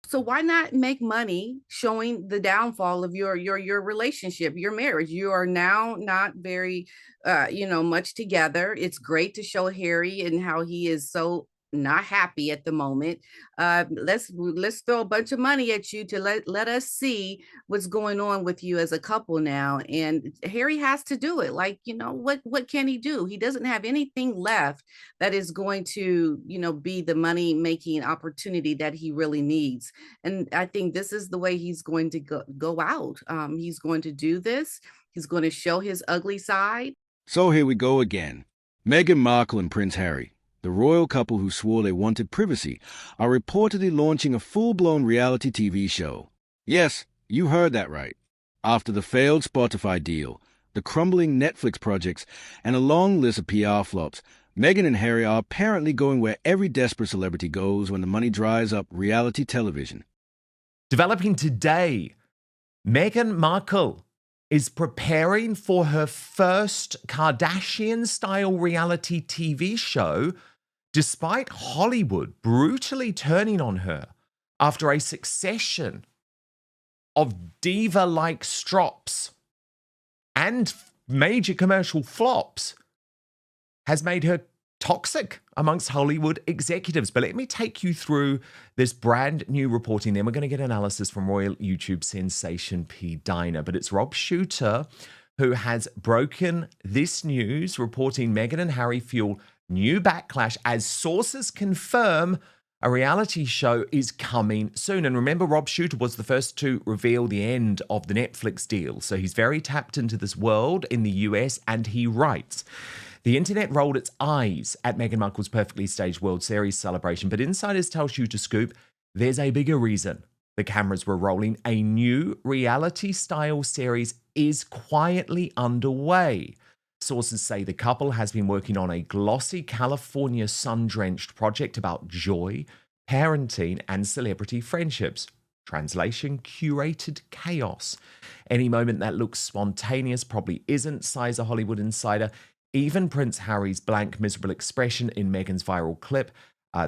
So why not make money showing the downfall of your relationship, your marriage? You are now not very much together. It's great to show Harry and how he is so not happy at the moment. Let's throw a bunch of money at you to let us see what's going on with you as a couple now. And Harry has to do it. Like, what can he do? He doesn't have anything left that is going to, be the money making opportunity that he really needs. And I think this is the way he's going to go out. He's going to do this. He's going to show his ugly side. So here we go again. Meghan Markle and Prince Harry, the royal couple who swore they wanted privacy, are reportedly launching a full-blown reality TV show. Yes, you heard that right. After the failed Spotify deal, the crumbling Netflix projects, and a long list of PR flops, Meghan and Harry are apparently going where every desperate celebrity goes when the money dries up reality television. Developing today, Meghan Markle is preparing for her first Kardashian-style reality TV show, despite Hollywood brutally turning on her after a succession of diva-like strops and major commercial flops has made her toxic amongst Hollywood executives. But let me take you through this brand new reporting. Then we're going to get analysis from royal YouTube sensation P. Diner. But it's Rob Shooter who has broken this news, reporting Meghan and Harry fuel new backlash as sources confirm a reality show is coming soon. And remember, Rob Shooter was the first to reveal the end of the Netflix deal. So he's very tapped into this world in the US, and he writes, the internet rolled its eyes at Meghan Markle's perfectly staged World Series celebration, but insiders tell Shooter Scoop there's a bigger reason the cameras were rolling. A new reality-style series is quietly underway. Sources say the couple has been working on a glossy California sun-drenched project about joy, parenting, and celebrity friendships. Translation, curated chaos. Any moment that looks spontaneous probably isn't, sighs a Hollywood insider. Even Prince Harry's blank, miserable expression in Meghan's viral clip,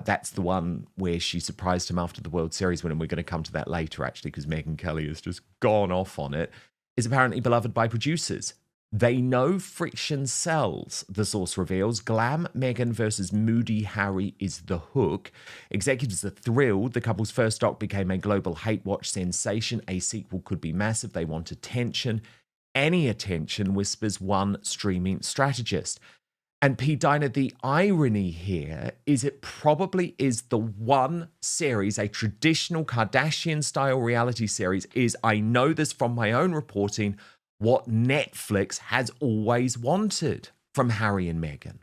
that's the one where she surprised him after the World Series win, and we're going to come to that later, actually, because Megyn Kelly has just gone off on it, is apparently beloved by producers. They know friction sells, the source reveals. Glam Meghan versus moody Harry is the hook. Executives are thrilled. The couple's first doc became a global hate watch sensation. A sequel could be massive. They want attention. Any attention, whispers one streaming strategist. And P. Diner, the irony here is it probably is the one series, a traditional Kardashian-style reality series, is, I know this from my own reporting, what Netflix has always wanted from Harry and Meghan.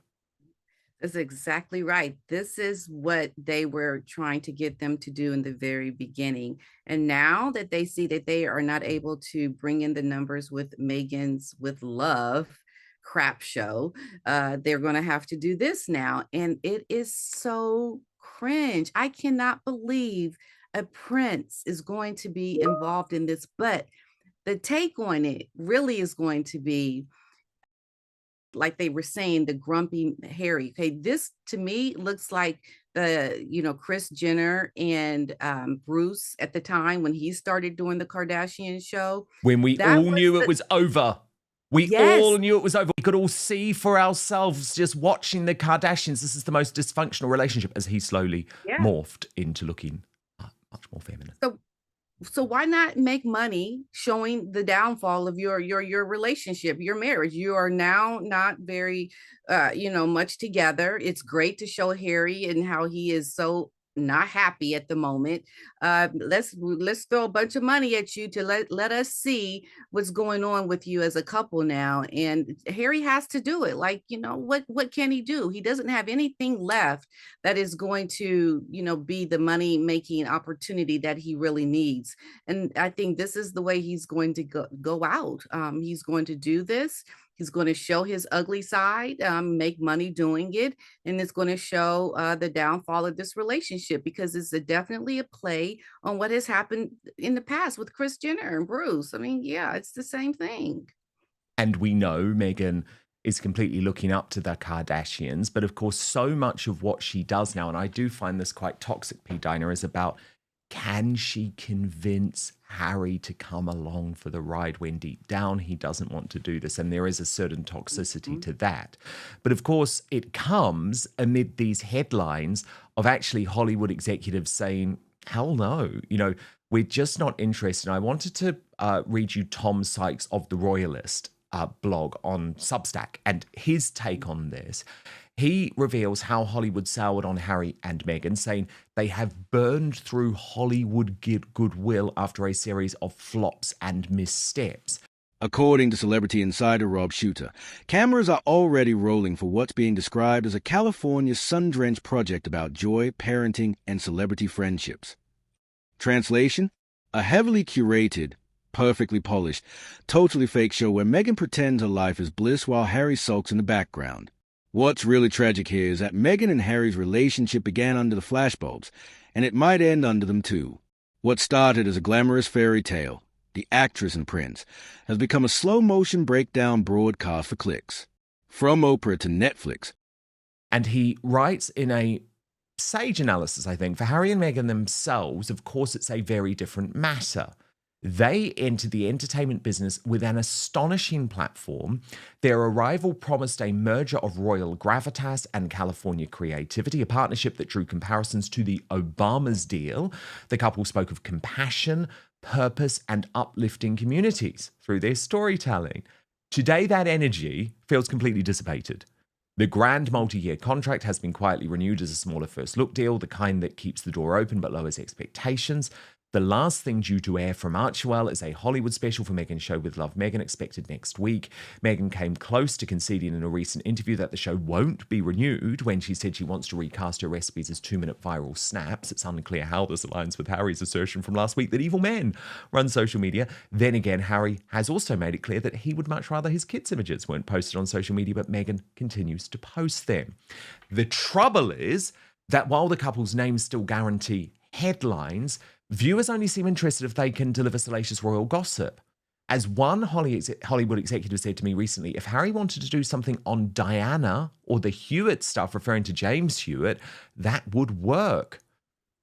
That's exactly right. This is what they were trying to get them to do in the very beginning. And now that they see that they are not able to bring in the numbers with Megan's With Love crap show, they're going to have to do this now. And it is so cringe. I cannot believe a prince is going to be involved in this, but the take on it really is going to be, like they were saying, the grumpy Harry. Okay, this to me looks like the, Chris Jenner and Bruce at the time when he started doing the Kardashian show. When we That all was knew the, it was over. We yes, all knew it was over. We could all see for ourselves just watching the Kardashians. This is the most dysfunctional relationship, as he slowly yeah. morphed into looking much more feminine. So why not make money showing the downfall of your relationship, your marriage? You are now not very much together. It's great to show Harry and how he is so not happy at the moment. Let's throw a bunch of money at you to let us see what's going on with you as a couple now. And Harry has to do it. Like, what can he do? He doesn't have anything left that is going to, be the money making opportunity that he really needs. And I think this is the way he's going to go out. He's going to do this. He's going to show his ugly side, make money doing it, and it's going to show the downfall of this relationship, because it's definitely a play on what has happened in the past with Kris Jenner and Bruce. I mean, yeah, it's the same thing. And we know Meghan is completely looking up to the Kardashians, but of course, so much of what she does now, and I do find this quite toxic, P. Diner, is about Can she convince Harry to come along for the ride when deep down he doesn't want to do this? And there is a certain toxicity Mhm. to that. But of course, it comes amid these headlines of actually Hollywood executives saying, hell no, we're just not interested. And I wanted to read you Tom Sykes of The Royalist blog on Substack and his take on this. He reveals how Hollywood soured on Harry and Meghan, saying they have burned through Hollywood goodwill after a series of flops and missteps. According to celebrity insider Rob Shooter, cameras are already rolling for what's being described as a California sun-drenched project about joy, parenting, and celebrity friendships. Translation? A heavily curated, perfectly polished, totally fake show where Meghan pretends her life is bliss while Harry sulks in the background. What's really tragic here is that Meghan and Harry's relationship began under the flashbulbs, and it might end under them too. What started as a glamorous fairy tale, The Actress and Prince, has become a slow-motion breakdown broadcast for clicks. From Oprah to Netflix. And he writes in a sage analysis, I think, for Harry and Meghan themselves, of course, it's a very different matter. They entered the entertainment business with an astonishing platform. Their arrival promised a merger of royal gravitas and California creativity, a partnership that drew comparisons to the Obamas deal. The couple spoke of compassion, purpose, and uplifting communities through their storytelling. Today, that energy feels completely dissipated. The grand multi-year contract has been quietly renewed as a smaller first look deal, the kind that keeps the door open but lowers expectations. The last thing due to air from Archewell is a Hollywood special for Meghan's show with Love Meghan, expected next week. Meghan came close to conceding in a recent interview that the show won't be renewed when she said she wants to recast her recipes as 2-minute viral snaps. It's unclear how this aligns with Harry's assertion from last week that evil men run social media. Then again, Harry has also made it clear that he would much rather his kids' images weren't posted on social media, but Meghan continues to post them. The trouble is that while the couple's names still guarantee headlines, viewers only seem interested if they can deliver salacious royal gossip. As one Hollywood executive said to me recently, if Harry wanted to do something on Diana or the Hewitt stuff, referring to James Hewitt, that would work.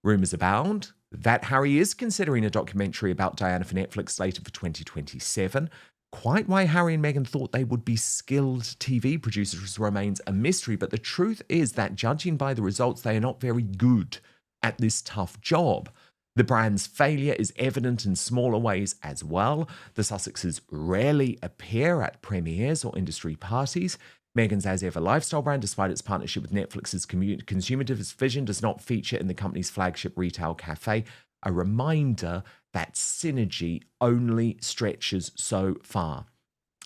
Rumours abound that Harry is considering a documentary about Diana for Netflix slated for 2027. Quite why Harry and Meghan thought they would be skilled TV producers remains a mystery, but the truth is that judging by the results, they are not very good at this tough job. The brand's failure is evident in smaller ways as well. The Sussexes rarely appear at premieres or industry parties. Meghan's As Ever lifestyle brand, despite its partnership with Netflix's consumer division, does not feature in the company's flagship retail cafe. A reminder that synergy only stretches so far.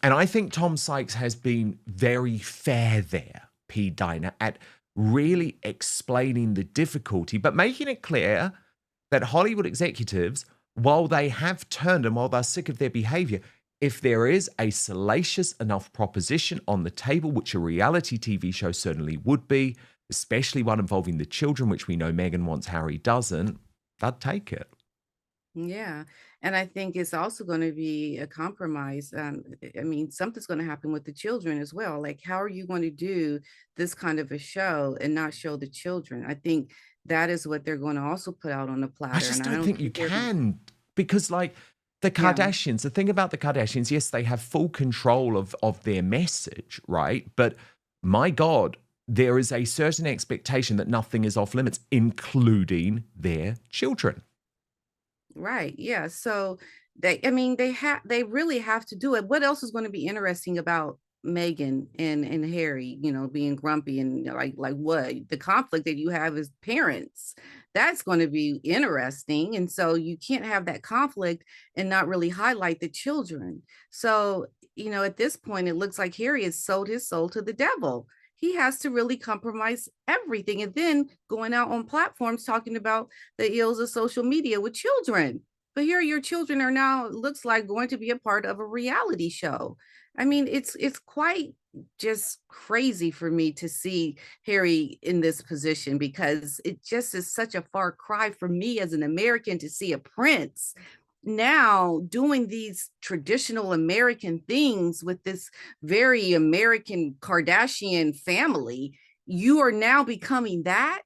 And I think Tom Sykes has been very fair there, P. Diner, at really explaining the difficulty, but making it clear that Hollywood executives, while they have turned and while they're sick of their behavior, if there is a salacious enough proposition on the table, which a reality TV show certainly would be, especially one involving the children, which we know Meghan wants, Harry doesn't, they'd take it. Yeah. And I think it's also going to be a compromise. I mean, something's going to happen with the children as well. Like, how are you going to do this kind of a show and not show the children? I think that is what they're going to also put out on the I platter. just And I don't don't think you think they're, can, because like the yeah, Kardashians, the thing about the Kardashians, yes, they have full control of their message, right? But my God, there is a certain expectation that nothing is off limits, including their children. right. Yeah. So I mean, they really have to do it. What else is going to be interesting about Meghan and Harry, being grumpy and like what the conflict that you have as parents? That's going to be interesting. And so you can't have that conflict and not really highlight the children. So, at this point, it looks like Harry has sold his soul to the devil. He has to really compromise everything. And then going out on platforms talking about the ills of social media with children. But here your children are now, it looks like, going to be a part of a reality show. I mean, it's quite just crazy for me to see Harry in this position, because it just is such a far cry for me as an American to see a prince now doing these traditional American things with this very American Kardashian family. You are now becoming that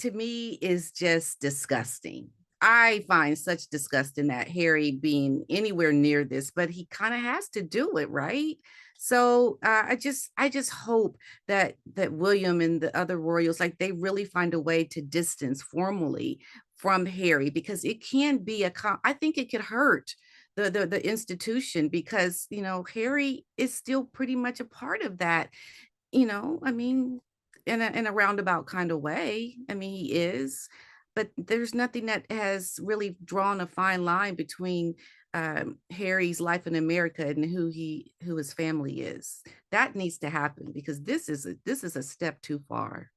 to me is just disgusting. I find such disgust in that Harry being anywhere near this, but he kind of has to do it, right? So I just hope that William and the other royals, like, they really find a way to distance formally from Harry, because it can be I think it could hurt the institution, because Harry is still pretty much a part of that. I mean, in a roundabout kind of way. I mean, he is, but there's nothing that has really drawn a fine line between Harry's life in America and who his family is. That needs to happen, because this is a step too far.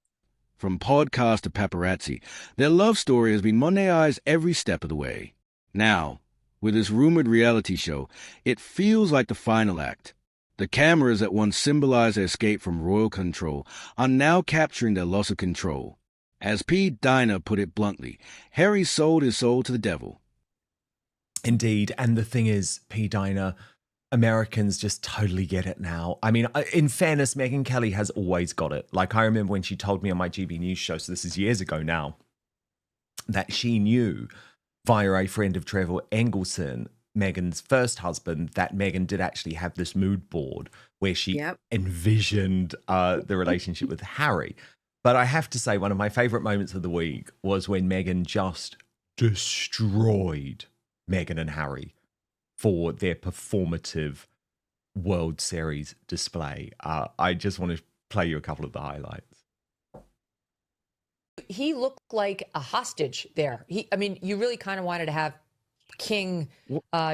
From podcast to paparazzi, their love story has been Monday Eyes every step of the way. Now, with this rumored reality show, it feels like the final act. The cameras that once symbolized their escape from royal control are now capturing their loss of control. As P. Diner put it bluntly, Harry sold his soul to the devil. Indeed. And the thing is, P. Diner, Americans just totally get it now. I mean, in fairness, Megyn Kelly has always got it. Like, I remember when she told me on my GB News show, so this is years ago now, that she knew via a friend of Trevor Engelson, Meghan's first husband, that Meghan did actually have this mood board where she envisioned the relationship with Harry. But I have to say, one of my favorite moments of the week was when Meghan just destroyed Meghan and Harry for their performative World Series display. I just want to play you a couple of the highlights. He looked like a hostage there. I mean, you really kind of wanted to have King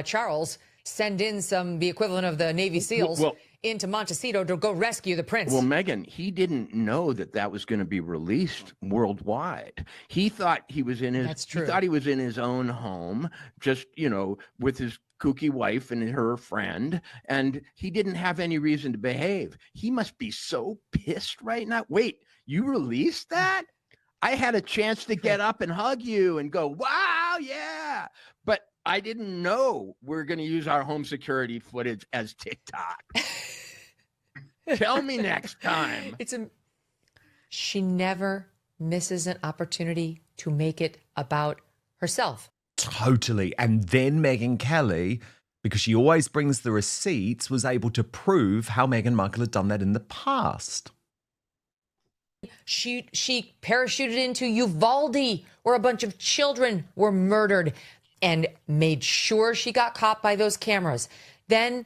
Charles send in the equivalent of the Navy SEALs into Montecito to go rescue the prince. Well, Meghan, he didn't know that was going to be released worldwide. He thought he was in his. That's true. He thought he was in his own home, just with his kooky wife and her friend, and he didn't have any reason to behave. He must be so pissed right now. Wait, you released that? I had a chance to get up and hug you and go, wow, yeah. But I didn't know we're going to use our home security footage as TikTok. Tell me next time. She never misses an opportunity to make it about herself. Totally. And then Megyn Kelly, because she always brings the receipts, was able to prove how Meghan Markle had done that in the past. She parachuted into Uvalde, where a bunch of children were murdered, and made sure she got caught by those cameras. Then,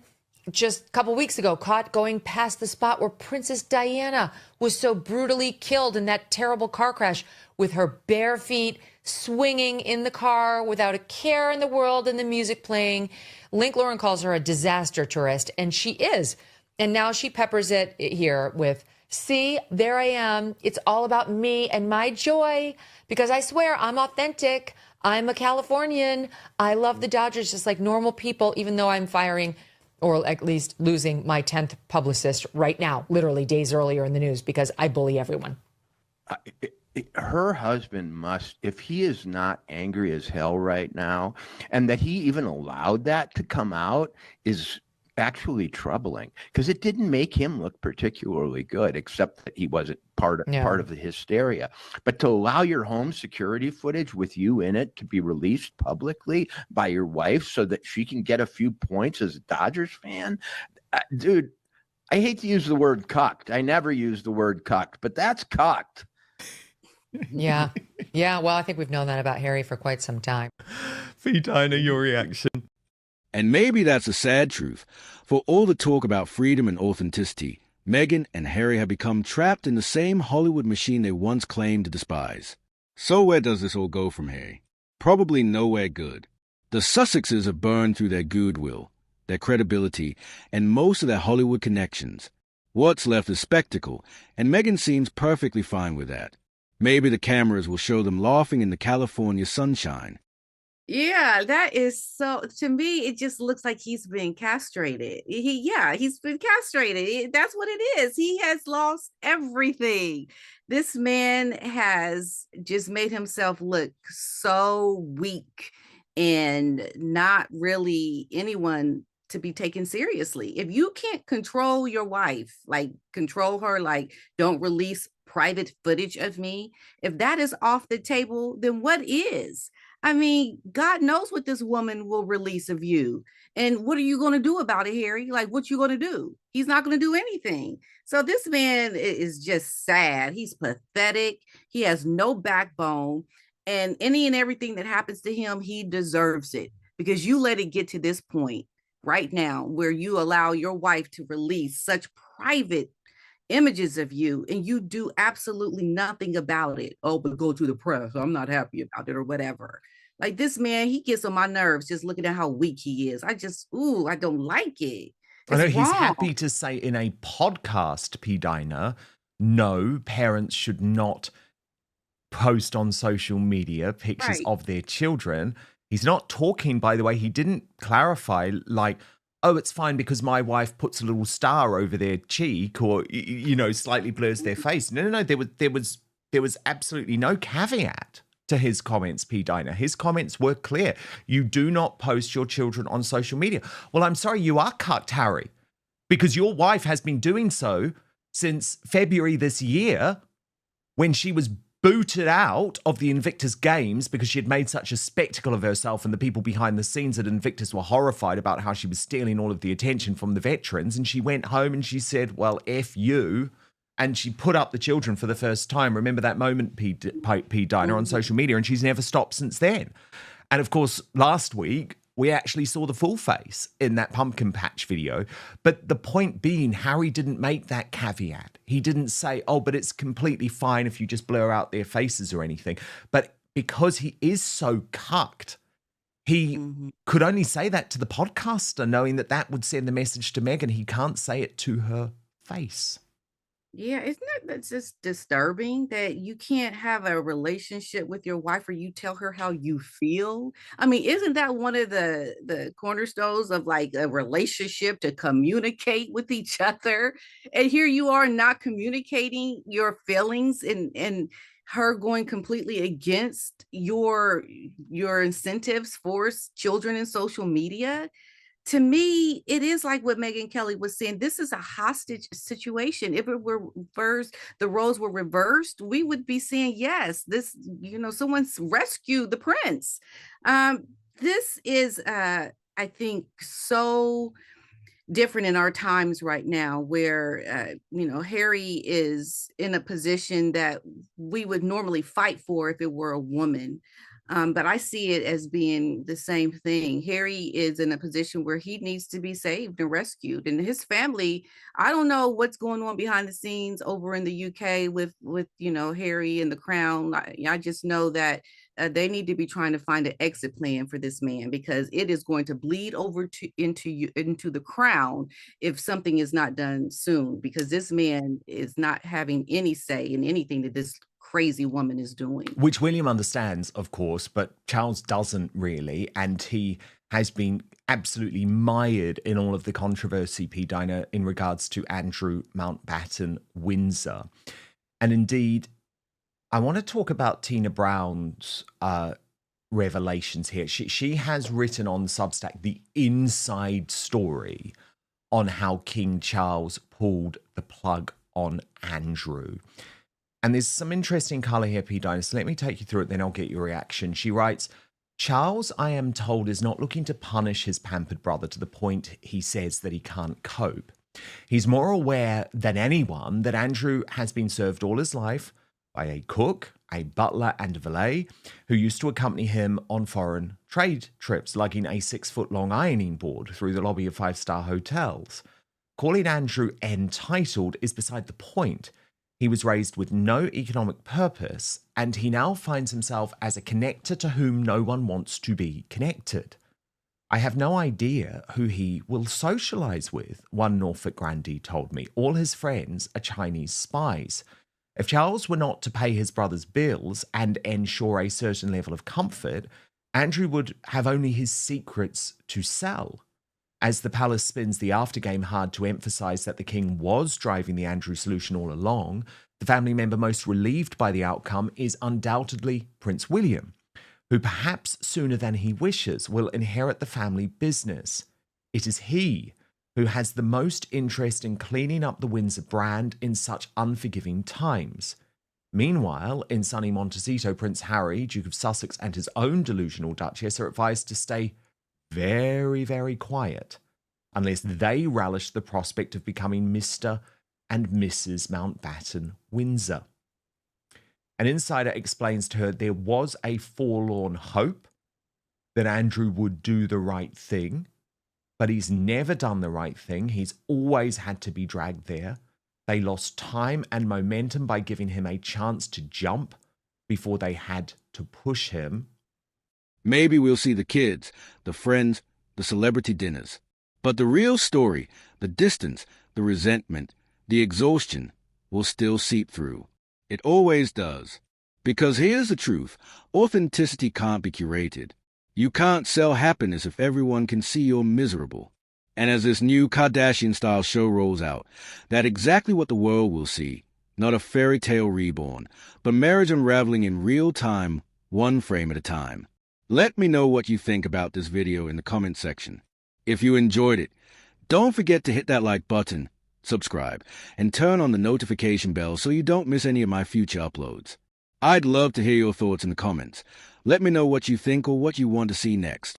just a couple weeks ago, caught going past the spot where Princess Diana was so brutally killed in that terrible car crash, with her bare feet swinging in the car without a care in the world and the music playing. Link Lauren calls her a disaster tourist, and she is. And now she peppers it here with, see, there I am. It's all about me and my joy, because I swear I'm authentic. I'm a Californian. I love the Dodgers just like normal people, even though I'm firing, or at least losing, my 10th publicist right now, literally days earlier in the news, because I bully everyone. Her husband must, if he is not angry as hell right now, and that he even allowed that to come out, is actually troubling, because it didn't make him look particularly good, except that he wasn't part of the hysteria. But to allow your home security footage with you in it to be released publicly by your wife so that she can get a few points as a Dodgers fan, dude, I hate to use the word cucked. I never use the word cucked, but that's cucked. Yeah. Well, I think we've known that about Harry for quite some time. P. Diner, your reaction? And maybe that's a sad truth. For all the talk about freedom and authenticity, Meghan and Harry have become trapped in the same Hollywood machine they once claimed to despise. So where does this all go from here? Probably nowhere good. The Sussexes have burned through their goodwill, their credibility, and most of their Hollywood connections. What's left is spectacle, and Meghan seems perfectly fine with that. Maybe the cameras will show them laughing in the California sunshine. Yeah, that is so, to me, it just looks like he's been castrated. He's been castrated. That's what it is. He has lost everything. This man has just made himself look so weak and not really anyone to be taken seriously. If you can't control your wife, like control her, like don't release private footage of me, if that is off the table, then what is? I mean, God knows what this woman will release of you. And what are you going to do about it, Harry? Like, what you going to do? He's not going to do anything. So this man is just sad. He's pathetic. He has no backbone. And any and everything that happens to him, he deserves it because you let it get to this point right now where you allow your wife to release such private images of you and you do absolutely nothing about it. Oh, but go to the press. I'm not happy about it or whatever. Like this man, he gets on my nerves just looking at how weak he is. I don't like it. I know It's he's wrong. happy to say in a podcast, P. Diner, no, parents should not post on social media pictures Right. of their children. He's not talking, by the way, he didn't clarify like, oh, it's fine because my wife puts a little star over their cheek or, slightly blurs their face. No. There was absolutely no caveat to his comments, P. Diner. His comments were clear. You do not post your children on social media. Well, I'm sorry, you are cucked, Harry, because your wife has been doing so since February this year when she was booted out of the Invictus Games because she had made such a spectacle of herself, and the people behind the scenes at Invictus were horrified about how she was stealing all of the attention from the veterans. And she went home and she said, well, F you. And she put up the children for the first time. Remember that moment, P. Diner, on social media, and she's never stopped since then. And of course, last week, we actually saw the full face in that pumpkin patch video. But the point being, Harry didn't make that caveat. He didn't say, oh, but it's completely fine if you just blur out their faces or anything. But because he is so cucked, he could only say that to the podcaster, knowing that that would send the message to Meghan. He can't say it to her face. Yeah, isn't that's just disturbing that you can't have a relationship with your wife where you tell her how you feel? I mean, isn't that one of the cornerstones of like a relationship to communicate with each other? And here you are not communicating your feelings and her going completely against your incentives for children in social media. To me, it is like what Megyn Kelly was saying. This is a hostage situation. If it were reversed, the roles were reversed, we would be saying, yes, this, someone's rescued the prince. This is, I think, so different in our times right now where, Harry is in a position that we would normally fight for if it were a woman. But I see it as being the same thing. Harry is in a position where he needs to be saved and rescued, and his family. I don't know what's going on behind the scenes over in the UK with Harry and the Crown. I just know that they need to be trying to find an exit plan for this man because it is going to bleed over into the Crown if something is not done soon. Because this man is not having any say in anything that this crazy woman is doing. Which William understands, of course, but Charles doesn't really. And he has been absolutely mired in all of the controversy, P. Diner, in regards to Andrew Mountbatten Windsor. And indeed, I want to talk about Tina Brown's revelations here. She has written on Substack the inside story on how King Charles pulled the plug on Andrew. And there's some interesting color here, P. Diner. So let me take you through it, then I'll get your reaction. She writes, Charles, I am told, is not looking to punish his pampered brother to the point he says that he can't cope. He's more aware than anyone that Andrew has been served all his life by a cook, a butler, and a valet who used to accompany him on foreign trade trips, lugging a 6-foot-long ironing board through the lobby of 5-star hotels. Calling Andrew entitled is beside the point. He was raised with no economic purpose, and he now finds himself as a connector to whom no one wants to be connected. I have no idea who he will socialize with, one Norfolk grandee told me. All his friends are Chinese spies. If Charles were not to pay his brother's bills and ensure a certain level of comfort, Andrew would have only his secrets to sell. As the palace spins the aftergame hard to emphasize that the king was driving the Andrew solution all along, the family member most relieved by the outcome is undoubtedly Prince William, who perhaps sooner than he wishes will inherit the family business. It is he who has the most interest in cleaning up the Windsor brand in such unforgiving times. Meanwhile, in sunny Montecito, Prince Harry, Duke of Sussex, and his own delusional Duchess are advised to stay very, very quiet unless they relish the prospect of becoming Mr. and Mrs. Mountbatten Windsor. An insider explains to her there was a forlorn hope that Andrew would do the right thing, but he's never done the right thing. He's always had to be dragged there. They lost time and momentum by giving him a chance to jump before they had to push him. Maybe we'll see the kids, the friends, the celebrity dinners. But the real story, the distance, the resentment, the exhaustion, will still seep through. It always does. Because here's the truth, authenticity can't be curated. You can't sell happiness if everyone can see you're miserable. And as this new Kardashian-style show rolls out, that's exactly what the world will see. Not a fairy tale reborn, but marriage unraveling in real time, one frame at a time. Let me know what you think about this video in the comment section. If you enjoyed it, don't forget to hit that like button, subscribe, and turn on the notification bell so you don't miss any of my future uploads. I'd love to hear your thoughts in the comments. Let me know what you think or what you want to see next.